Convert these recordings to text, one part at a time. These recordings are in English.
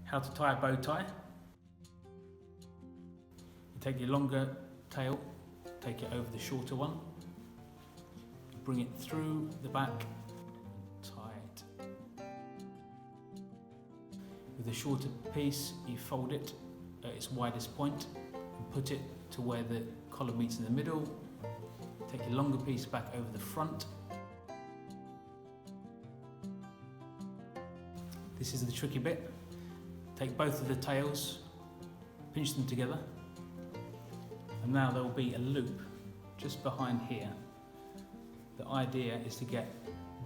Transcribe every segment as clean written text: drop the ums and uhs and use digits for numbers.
How to tie a bow tie. You take your longer tail, take it over the shorter one, bring it through the back, and tie it. With the shorter piece, you fold it at its widest point and put it to where the collar meets in the middle. Take your longer piece back over the front. This is the tricky bit. Take both of the tails, pinch them together, and now there will be a loop just behind here. The idea is to get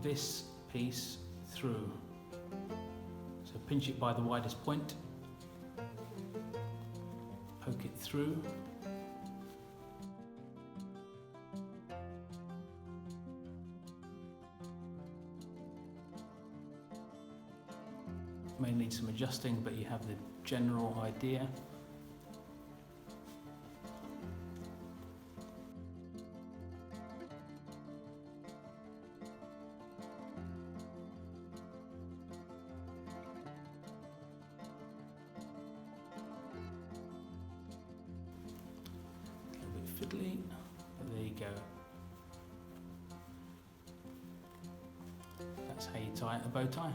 this piece through. So pinch it by the widest point, poke it through, may need some adjusting, but you have the general idea. A little bit fiddly, but there you go. That's how you tie a bow tie.